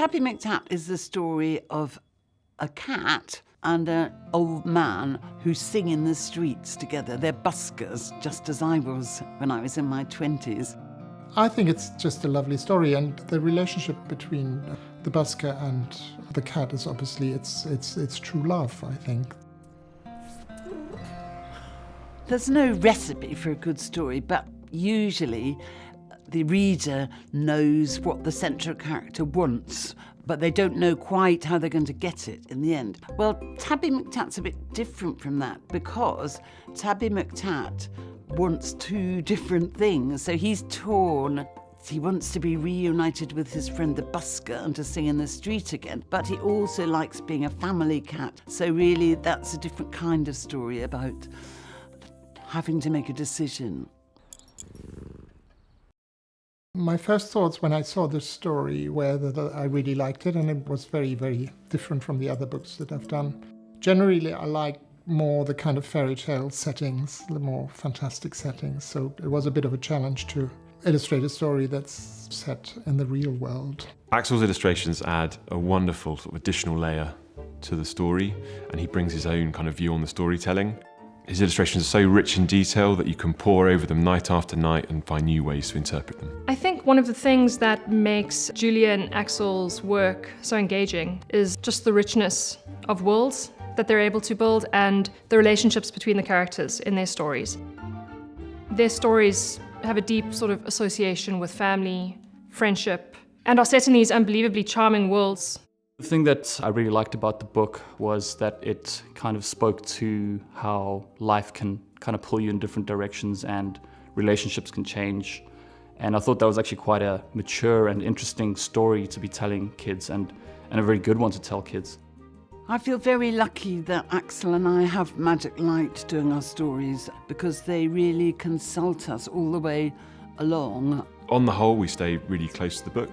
Tabby McTat is the story of a cat and an old man who sing in the streets together. They're buskers, just as I was when I was in my 20s. I think it's just a lovely story, and the relationship between the busker and the cat is obviously it's true love, I think. There's no recipe for a good story, but usually the reader knows what the central character wants, but they don't know quite how they're going to get it in the end. Well, Tabby McTat's a bit different from that, because Tabby McTat wants two different things. So he's torn. He wants to be reunited with his friend the busker and to sing in the street again, but he also likes being a family cat. So really that's a different kind of story about having to make a decision. My first thoughts when I saw this story were that I really liked it, and it was very, very different from the other books that I've done. Generally, I like more the kind of fairy tale settings, the more fantastic settings, so it was a bit of a challenge to illustrate a story that's set in the real world. Axel's illustrations add a wonderful sort of additional layer to the story, and he brings his own kind of view on the storytelling. His illustrations are so rich in detail that you can pore over them night after night and find new ways to interpret them. I think one of the things that makes Julia and Axel's work so engaging is just the richness of worlds that they're able to build and the relationships between the characters in their stories. Their stories have a deep sort of association with family, friendship, and are set in these unbelievably charming worlds. The thing that I really liked about the book was that it kind of spoke to how life can kind of pull you in different directions and relationships can change. And I thought that was actually quite a mature and interesting story to be telling kids, and a very good one to tell kids. I feel very lucky that Axel and I have Magic Light doing our stories, because they really consult us all the way along. On the whole, we stay really close to the book.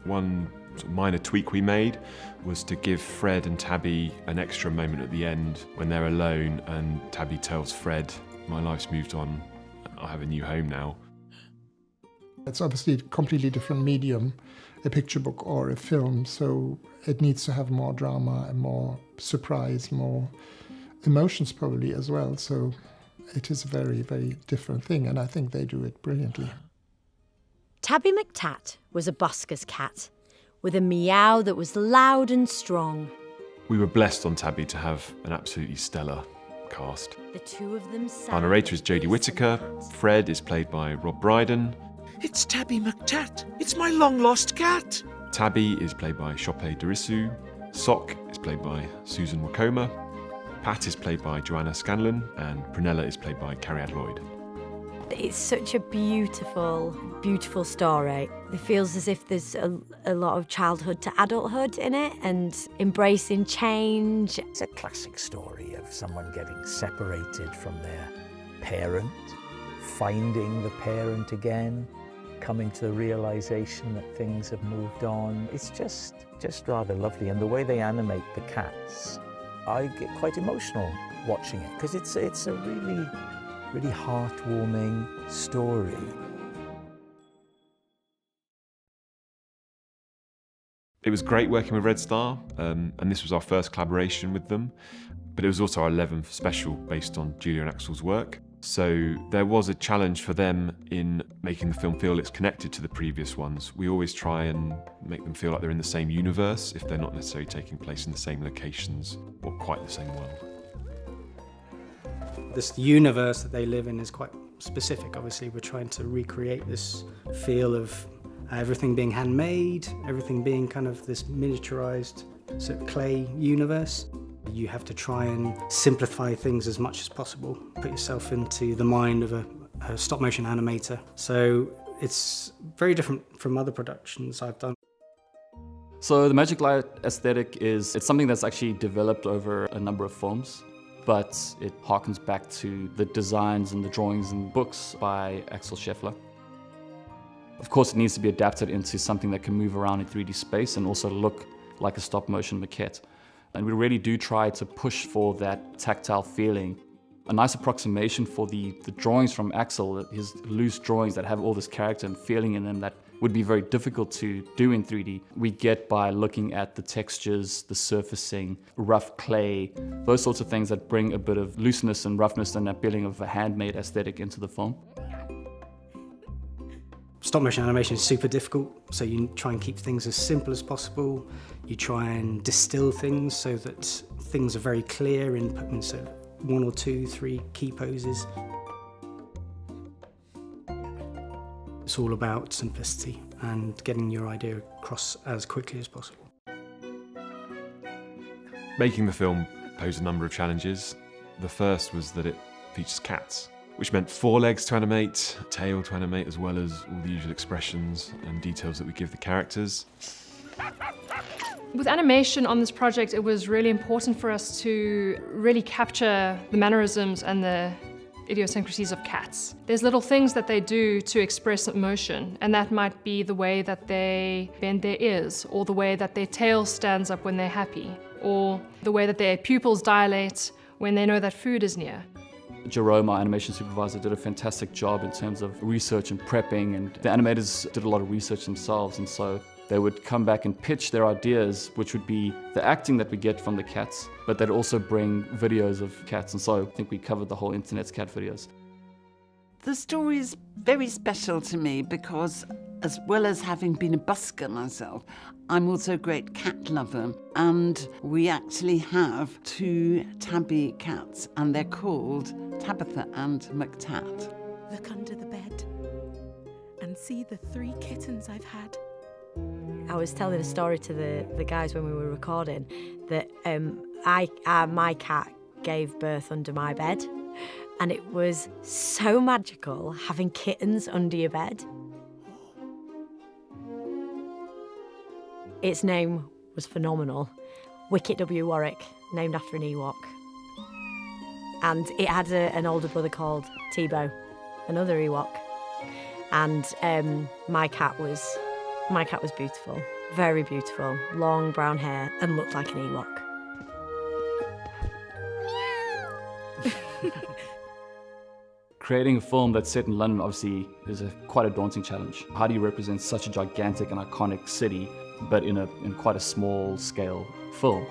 One sort of minor tweak we made was to give Fred and Tabby an extra moment at the end when they're alone and Tabby tells Fred, "My life's moved on, I have a new home now." It's obviously a completely different medium, a picture book or a film, so it needs to have more drama and more surprise, more emotions probably as well. So it is a very, very different thing, and I think they do it brilliantly. Tabby McTat was a busker's cat with a meow that was loud and strong. We were blessed on Tabby to have an absolutely stellar cast. The two of them sang. Our narrator is Jodie Whittaker, Fred is played by Rob Brydon, It's Tabby McTat. It's my long-lost cat. Tabby is played by Shope Darisu, Sock is played by Susan Wakoma, Pat is played by Joanna Scanlon, and Prunella is played by Carrie-Anne Lloyd. It's such a beautiful, beautiful story. It feels as if there's a lot of childhood to adulthood in it and embracing change. It's a classic story of someone getting separated from their parent, finding the parent again, coming to the realization that things have moved on. It's just rather lovely. And the way they animate the cats, I get quite emotional watching it, because it's a really heartwarming story. It was great working with Red Star, and this was our first collaboration with them, but it was also our 11th special based on Julia and Axel's work. So there was a challenge for them in making the film feel it's connected to the previous ones. We always try and make them feel like they're in the same universe, if they're not necessarily taking place in the same locations or quite the same world. This universe that they live in is quite specific. Obviously, we're trying to recreate this feel of everything being handmade, everything being kind of this miniaturized sort of clay universe. You have to try and simplify things as much as possible, put yourself into the mind of a stop-motion animator. So it's very different from other productions I've done. So the Magic Light aesthetic it's something that's actually developed over a number of films, but it harkens back to the designs and the drawings and books by Axel Scheffler. Of course, it needs to be adapted into something that can move around in 3D space and also look like a stop-motion maquette. And we really do try to push for that tactile feeling. A nice approximation for the drawings from Axel, his loose drawings that have all this character and feeling in them that would be very difficult to do in 3D, we get by looking at the textures, the surfacing, rough clay, those sorts of things that bring a bit of looseness and roughness and that feeling of a handmade aesthetic into the film. Stop motion animation is super difficult, so you try and keep things as simple as possible. You try and distill things so that things are very clear in so 1 or 2, 3 key poses. It's all about simplicity and getting your idea across as quickly as possible. Making the film posed a number of challenges. The first was that it features cats, which meant 4 legs to animate, a tail to animate, as well as all the usual expressions and details that we give the characters. With animation on this project, it was really important for us to really capture the mannerisms and the idiosyncrasies of cats. There's little things that they do to express emotion, and that might be the way that they bend their ears, or the way that their tail stands up when they're happy, or the way that their pupils dilate when they know that food is near. Jerome, our animation supervisor, did a fantastic job in terms of research and prepping, and the animators did a lot of research themselves, and so they would come back and pitch their ideas, which would be the acting that we get from the cats, but they'd also bring videos of cats, and so I think we covered the whole internet's cat videos. The story is very special to me because, as well as having been a busker myself, I'm also a great cat lover, and we actually have 2 tabby cats, and they're called Tabitha and McTat. Look under the bed and see the 3 kittens I've had. I was telling a story to the guys when we were recording that my cat gave birth under my bed, and it was so magical having kittens under your bed. Its name was phenomenal. Wicket W. Warwick, named after an Ewok. And it had an older brother called Tebow, another Ewok. And my cat was beautiful, very beautiful, long brown hair, and looked like an Ewok. Creating a film that's set in London obviously is quite a daunting challenge. How do you represent such a gigantic and iconic city, but in quite a small scale film?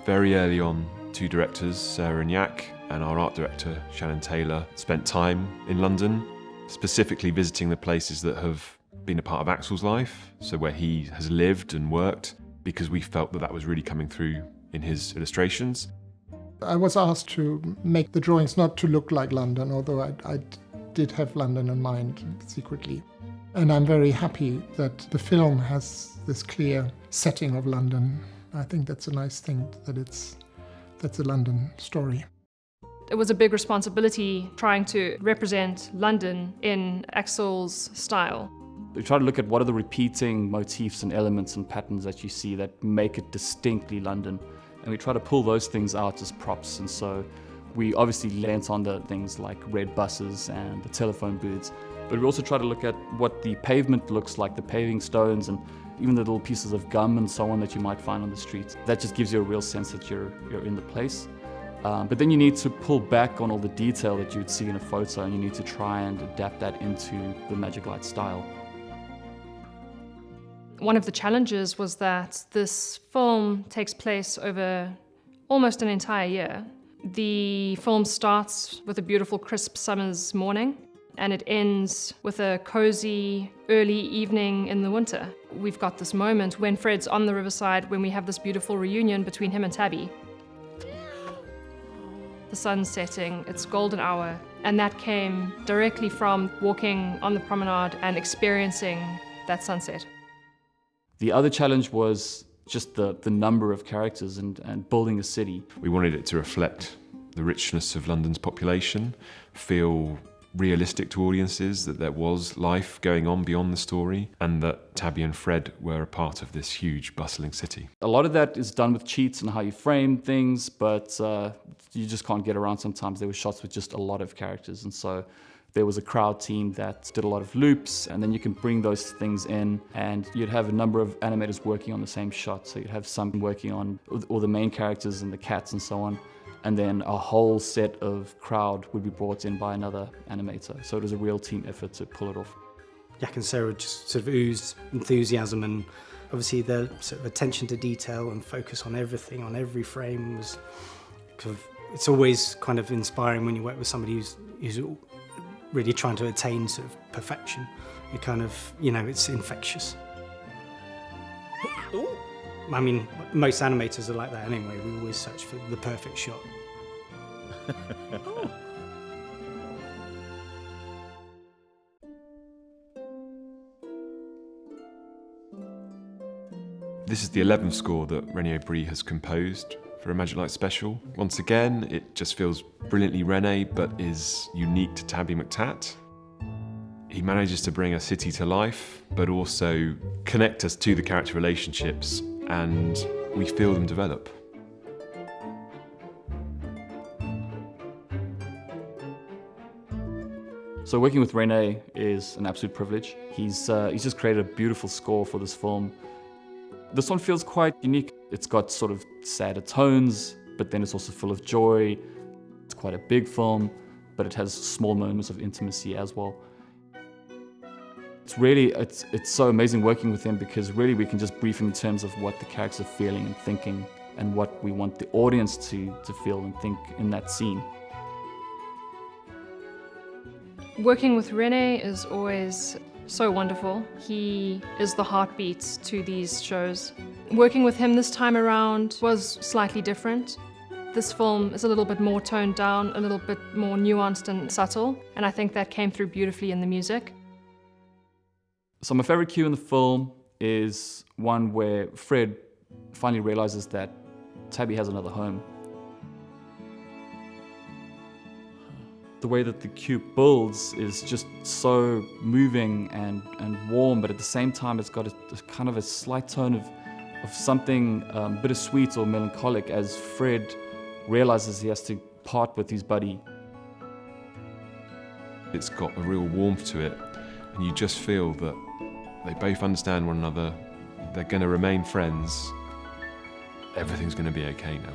Very early on, 2 directors, Sarah and Yak, and our art director, Shannon Taylor, spent time in London, specifically visiting the places that have been a part of Axel's life, so where he has lived and worked, because we felt that was really coming through in his illustrations. I was asked to make the drawings not to look like London, although I did have London in mind secretly. And I'm very happy that the film has this clear setting of London. I think that's a nice thing, that's a London story. It was a big responsibility trying to represent London in Axel's style. We try to look at what are the repeating motifs and elements and patterns that you see that make it distinctly London. And we try to pull those things out as props. And so we obviously lent on the things like red buses and the telephone booths. But we also try to look at what the pavement looks like, the paving stones, and even the little pieces of gum and so on that you might find on the streets. That just gives you a real sense that you're in the place. But then you need to pull back on all the detail that you would see in a photo, and you need to try and adapt that into the Magic Light style. One of the challenges was that this film takes place over almost an entire year. The film starts with a beautiful crisp summer's morning, and it ends with a cozy early evening in the winter. We've got this moment when Fred's on the riverside, when we have this beautiful reunion between him and Tabby. The sun's setting, it's golden hour, and that came directly from walking on the promenade and experiencing that sunset. The other challenge was just the number of characters and building a city. We wanted it to reflect the richness of London's population, feel realistic to audiences, that there was life going on beyond the story, and that Tabby and Fred were a part of this huge, bustling city. A lot of that is done with cheats and how you frame things, but you just can't get around sometimes. There were shots with just a lot of characters, and so there was a crowd team that did a lot of loops, and then you can bring those things in, and you'd have a number of animators working on the same shot. So you'd have some working on all the main characters and the cats and so on, and then a whole set of crowd would be brought in by another animator. So it was a real team effort to pull it off. Jack and Sarah just sort of oozed enthusiasm, and obviously their sort of attention to detail and focus on everything, on every frame was sort of, it's always kind of inspiring when you work with somebody who's really trying to attain sort of perfection. It kind of, you know, it's infectious. I mean, most animators are like that anyway. We always search for the perfect shot. This is the 11th score that Rene Brie has composed for a Magic Light special. Once again, it just feels brilliantly Rene, but is unique to Tabby McTat. He manages to bring a city to life, but also connect us to the character relationships, and we feel them develop. So working with Rene is an absolute privilege. He's just created a beautiful score for this film. This one feels quite unique. It's got sort of sadder tones, but then it's also full of joy. It's quite a big film, but it has small moments of intimacy as well. It's so amazing working with him, because really we can just brief him in terms of what the characters are feeling and thinking, and what we want the audience to feel and think in that scene. Working with Rene is always so wonderful. He is the heartbeat to these shows. Working with him this time around was slightly different. This film is a little bit more toned down, a little bit more nuanced and subtle, and I think that came through beautifully in the music. So my favorite cue in the film is one where Fred finally realizes that Tabby has another home. The way that the cue builds is just so moving and warm, but at the same time it's got a kind of a slight tone of something bittersweet or melancholic, as Fred realizes he has to part with his buddy. It's got a real warmth to it, and you just feel that they both understand one another, they're going to remain friends, everything's going to be okay now.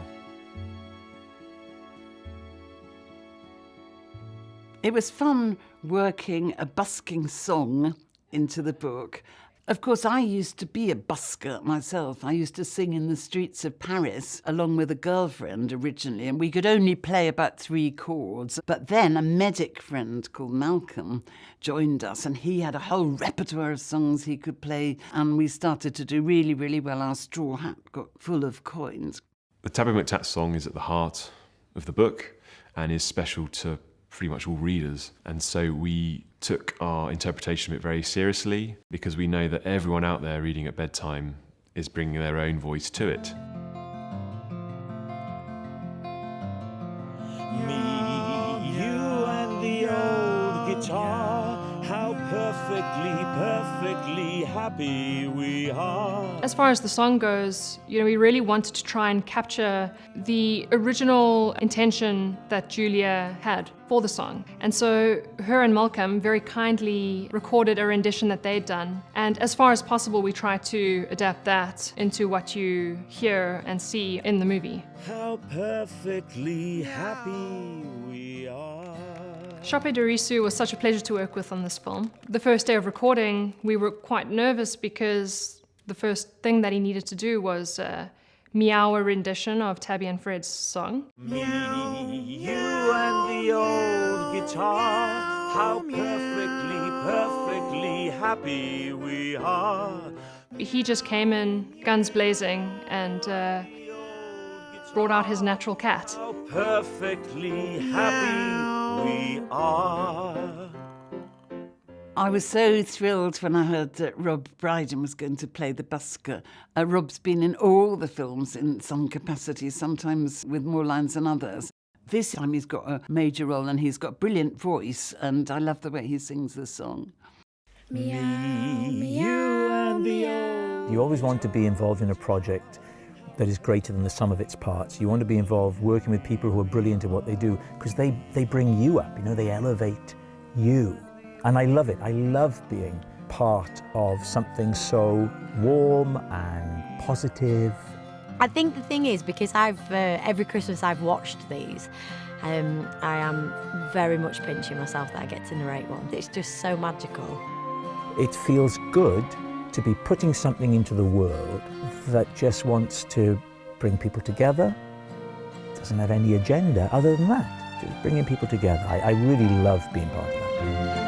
It was fun working a busking song into the book. Of course, I used to be a busker myself. I used to sing in the streets of Paris along with a girlfriend originally, and we could only play about 3 chords. But then a medic friend called Malcolm joined us, and he had a whole repertoire of songs he could play, and we started to do really, really well. Our straw hat got full of coins. The Tabby McTat song is at the heart of the book and is special to pretty much all readers, and so we took our interpretation of it very seriously, because we know that everyone out there reading at bedtime is bringing their own voice to it. Me, you and the old guitar, how perfectly happy we are. As far as the song goes, we really wanted to try and capture the original intention that Julia had for the song. And so her and Malcolm very kindly recorded a rendition that they'd done. And as far as possible, we tried to adapt that into what you hear and see in the movie. How perfectly happy we are. Chope Dorisu was such a pleasure to work with on this film. The first day of recording, we were quite nervous because the first thing that he needed to do was meow a rendition of Tabby and Fred's song. Meow, you and the old guitar, how perfectly happy we are. He just came in guns blazing and brought out his natural cat. How perfectly happy we are. I was so thrilled when I heard that Rob Brydon was going to play the busker. Rob's been in all the films in some capacity, sometimes with more lines than others. This time he's got a major role and he's got a brilliant voice, and I love the way he sings the song. Meow, you and the old. You always want to be involved in a project that is greater than the sum of its parts. You want to be involved working with people who are brilliant at what they do, because they bring you up, they elevate you. And I love it. I love being part of something so warm and positive. I think the thing is, because every Christmas I've watched these, I am very much pinching myself that I get to narrate one. It's just so magical. It feels good to be putting something into the world that just wants to bring people together. Doesn't have any agenda other than that, just bringing people together. I really love being part of that.